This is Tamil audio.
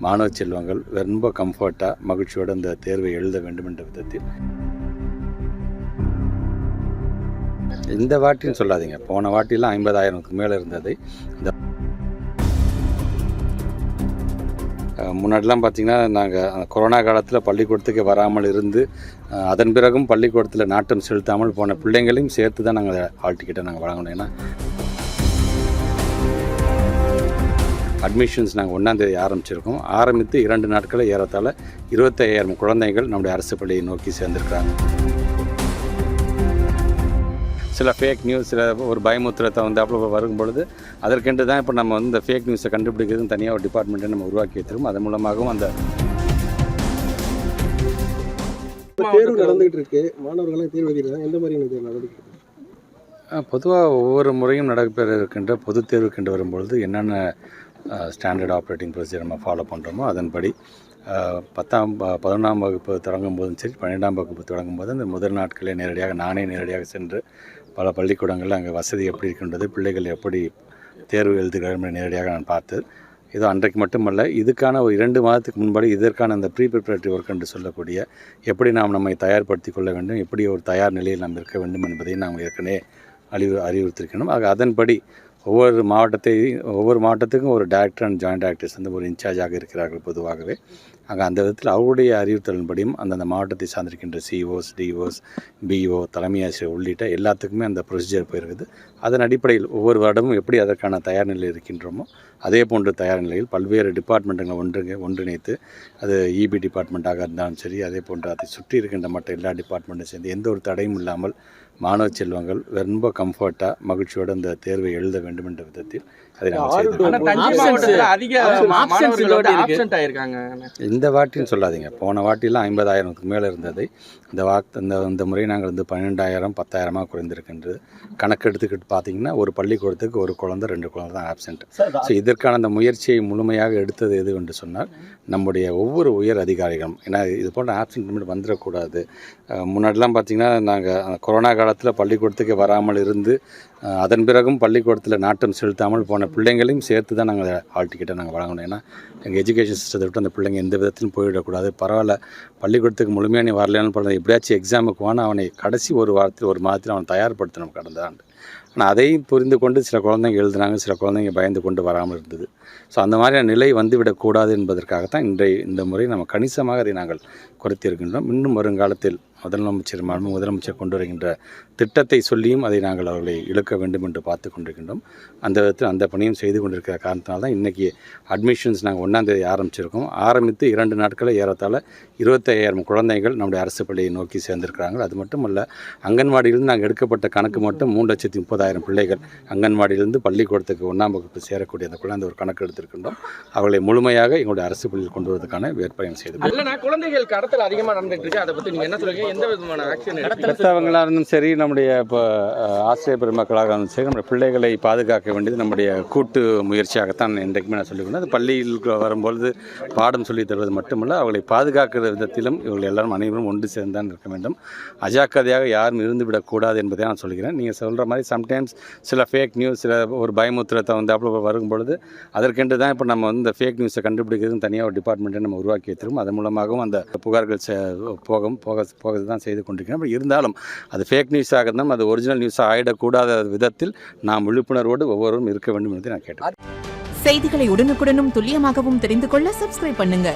மாணவ செல்வங்கள் ரொம்ப கம்ஃபர்ட்டாக மகிழ்ச்சியோடு அந்த தேர்வை எழுத வேண்டும் என்ற விதத்தில் இந்த வாட்டின்னு சொல்லாதீங்க, போன வாட்டிலாம் 50,000க்கு மேலே இருந்தது. இந்த முன்னாடிலாம் பார்த்திங்கன்னா நாங்கள் கொரோனா காலத்தில் பள்ளிக்கூடத்துக்கு வராமல் இருந்து அதன் பிறகும் பள்ளிக்கூடத்தில் நாட்டம் செலுத்தாமல் போன பிள்ளைங்களையும் சேர்த்து தான் நாங்கள் ஹால் டிக்கெட்டை நாங்கள் வழங்கணும். ஏன்னா அட்மிஷன்ஸ் நாங்கள் 1ஆம் தேதி ஆரம்பிச்சிருக்கோம். ஆரம்பித்து 2 நாட்களில் ஏறத்தாழ 25,000 குழந்தைகள் நம்முடைய அரசு பள்ளியை நோக்கி சேர்ந்திருக்கிறாங்க. சில ஃபேக் நியூஸ், சில ஒரு பயமுத்திரத்தை அப்போ வரும்பொழுது அதற்கென்று தான் இப்போ நம்ம இந்த ஃபேக் நியூஸை கண்டுபிடிக்கிறதுன்னு தனியாக ஒரு டிபார்ட்மெண்ட்டை நம்ம உருவாக்கி வச்சிருக்கோம். அதன் மூலமாகவும் அந்த தேர்வு நடந்துகிட்டு இருக்கு, மாணவர்களாம் தேர்வு எழுதிருக்காங்க. எந்த மாதிரியான தேர்வு நடந்துகிட்டு இருக்கு? பொதுவாக ஒவ்வொரு முறையும் நடைபெற இருக்கின்ற பொது தேர்வுக்கென்று வரும்பொழுது என்னென்ன ஸ்டாண்டர்ட் ஆப்ரேட்டிங் ப்ரொசீஜர் நம்ம ஃபாலோ பண்ணுறோமோ அதன்படி 11ஆம் வகுப்பு தொடங்கும் போதும் சரி, 12ஆம் வகுப்பு தொடங்கும் போது அந்த முதல் நாட்களே நானே நேரடியாக சென்று பல பள்ளிக்கூடங்களில் அங்கே வசதி எப்படி இருக்கின்றது, பிள்ளைகள் எப்படி தேர்வு எழுதுகிறார்கள் நேரடியாக நான் பார்த்து, இது அன்றைக்கு மட்டுமல்ல, இதுக்கான ஒரு 2 மாதத்துக்கு முன்பாடி இதற்கான அந்த ப்ரீ ப்ரிப்பரேட்டரி ஒர்க் என்று சொல்லக்கூடிய எப்படி நாம் நம்மை தயார்படுத்தி கொள்ள வேண்டும், எப்படி ஒரு தயார் நிலையில் நாம் இருக்க வேண்டும் என்பதை நாம் ஏற்கனவே அறிவுறுத்திருக்கணும். ஆக அதன்படி ஒவ்வொரு மாவட்டத்துக்கும் ஒரு டைரக்டர் அண்ட் ஜாயின்ட் டைரக்டர்ஸ் ஒரு இன்சார்ஜாக இருக்கிறார்கள் பொதுவாகவே. அங்கே அந்த விதத்தில் அவருடைய அறிவுறுத்தலின்படியும் அந்தந்த மாவட்டத்தை சார்ந்திருக்கின்ற சிஓஸ், டிஓஸ், பிஓ, தலைமை ஆசிரியர் உள்ளிட்ட எல்லாத்துக்குமே அந்த ப்ரொசீஜர் போயிருக்குது. அதன் அடிப்படையில் ஒவ்வொரு வருடமும் எப்படி அதற்கான தயார் நிலையில் இருக்கின்றோமோ அதே போன்ற தயார் நிலையில் பல்வேறு டிபார்ட்மெண்ட்டுகளை ஒன்றிணைத்து, அது இபி டிபார்ட்மெண்ட்டாக இருந்தாலும் சரி, அதே போன்ற அதை சுற்றி இருக்கின்ற மற்ற எல்லா டிபார்ட்மெண்ட்டும் சேர்ந்து எந்த ஒரு தடையும் இல்லாமல் மாணவ செல்வங்கள் ரொம்ப கம்ஃபர்ட்டாக மகிழ்ச்சியோடு அந்த தேர்வை எழுத வேண்டும் என்ற விதத்தில் அதை இந்த வாட்டின்னு சொல்லாதீங்க, போன வாட்டிலாம் 50,000க்கு மேலே இருந்தது. இந்த முறை நாங்கள் 12,000 10,000 குறைந்திருக்கின்றது. கணக்கெடுத்துக்கிட்டு பார்த்தீங்கன்னா ஒரு பள்ளிக்கூடத்துக்கு ஒரு குழந்தை 2 குழந்தை தான் ஆப்சென்ட். ஸோ இதற்கான அந்த முயற்சியை முழுமையாக எடுத்தது எது என்று சொன்னால் நம்முடைய ஒவ்வொரு உயர் அதிகாரிகளும். ஏன்னா இது போன்ற ஆப்சென்ட் மட்டும் வந்துடக்கூடாது. முன்னாடிலாம் பார்த்திங்கன்னா நாங்கள் கொரோனா காலத்தில் பள்ளிக்கூடத்துக்கு வராமல் இருந்து அதன் பிறகும் பள்ளிக்கூடத்தில் நாட்டம் செலுத்தாமல் போன பிள்ளைங்களையும் சேர்த்து தான் நாங்கள் ஹால் டிக்கெட்டை நாங்கள் வழங்கணும். ஏன்னா எங்கள் எஜுகேஷன் சிஸ்டத்தை விட்டு அந்த பிள்ளைங்க எந்த விதத்திலும் போயிடக்கூடாது. பரவாயில்ல, பள்ளிக்கூடத்துக்கு முழுமையாக நீ வரலைன்னு பரவாயில்ல, எப்படியாச்சும் எக்ஸாமுக்கு போனால் அவனை கடைசி ஒரு மாதத்தில் அவனை தயார்படுத்தணும் கடந்த ஆண்டு. ஆனால் அதையும் புரிந்து கொண்டு சில குழந்தைங்க எழுதுனாங்க, சில குழந்தைங்க பயந்து கொண்டு வராமல் இருந்தது. ஸோ அந்த மாதிரியான நிலை வந்துவிடக்கூடாது என்பதற்காகத்தான் இந்த முறை நம்ம கணிசமாக அதை நாங்கள் குறைத்திருக்கின்றோம். இன்னும் வருங்காலத்தில் முதலமைச்சர் கொண்டு வருகின்ற திட்டத்தை சொல்லியும் அதை நாங்கள் அவர்களை இழுக்க வேண்டும் என்று பார்த்து கொண்டிருக்கின்றோம். அந்த விதத்தில் அந்த பணியும் செய்து கொண்டிருக்கிற காரணத்தினால தான் இன்றைக்கி அட்மிஷன்ஸ் நாங்கள் 1ஆம் தேதி ஆரம்பிச்சிருக்கோம். ஆரம்பித்து 2 நாட்களில் ஏறத்தாழ 25,000 குழந்தைகள் நம்முடைய அரசு பள்ளியை நோக்கி சேர்ந்திருக்கிறாங்க. அது மட்டுமல்ல, அங்கன்வாடியிலிருந்து நாங்கள் எடுக்கப்பட்ட கணக்கு மட்டும் 3,30,000 பிள்ளைகள் அங்கன்வாடியிலிருந்து பள்ளிக்கூடத்துக்கு 1ஆம் வகுப்பு சேரக்கூடிய அந்த குழந்தை ஒரு கணக்கு எடுத்திருக்கின்றோம். அவர்களை முழுமையாக எங்களுடைய அரசு பள்ளியில் கொண்டு வருவதற்கான ஏற்பாடு செய்து குழந்தைகள் கடத்தல் அதிகமாக நடந்துட்டு இருக்கு. அதை பற்றி நீங்கள் என்ன சொல்லுங்க? எந்த விதமான ஆக்ஷன் பெற்றவங்களாக இருந்தும் சரி, நம்முடைய இப்போ ஆசிரியர் பெருமக்களாக இருந்தாலும் சரி, நம்முடைய பிள்ளைகளை பாதுகாக்க வேண்டியது நம்முடைய கூட்டு முயற்சியாகத்தான் இன்றைக்குமே நான் சொல்லிக்கொண்டேன். அது பள்ளியில் வரும்பொழுது பாடம் சொல்லித் தருவது மட்டுமல்ல, அவர்களை பாதுகாக்கிற விதத்திலும் இவர்கள் எல்லாரும் அனைவரும் ஒன்று சேர்ந்தான் இருக்க வேண்டும். அஜாக்கிரதையாக யாரும் இருந்துவிடக்கூடாது என்பதை நான் சொல்கிறேன். நீங்கள் சொல்கிற மாதிரி சம்டைம்ஸ் சில ஃபேக் நியூஸ், சில ஒரு பயமுத்திரத்தை அப்போ வரும்பொழுது அதற்கென்று தான் இப்போ நம்ம இந்த ஃபேக் நியூஸை கண்டுபிடிக்கிறதுன்னு தனியாக ஒரு டிபார்ட்மெண்ட்டை நம்ம உருவாக்கி வச்சிருக்கோம். அதன் மூலமாகவும் அந்த புகார்கள் போக தான் செய்து கொண்டிருக்கிறோம். அப்படி இருந்தாலும் அது ஃபேக் நியூஸாக இருந்தாலும் அது ஒரிஜினல் நியூஸாக ஆகிடக்கூடாத விதத்தில் நாம் விழிப்புணர்வோடு ஒவ்வொருவரும் இருக்க வேண்டும் என்று நான் கேட்டேன். செய்திகளை உடனுக்குடனும் துல்லியமாகவும் தெரிந்து கொள்ள சப்ஸ்கிரைப் பண்ணுங்க.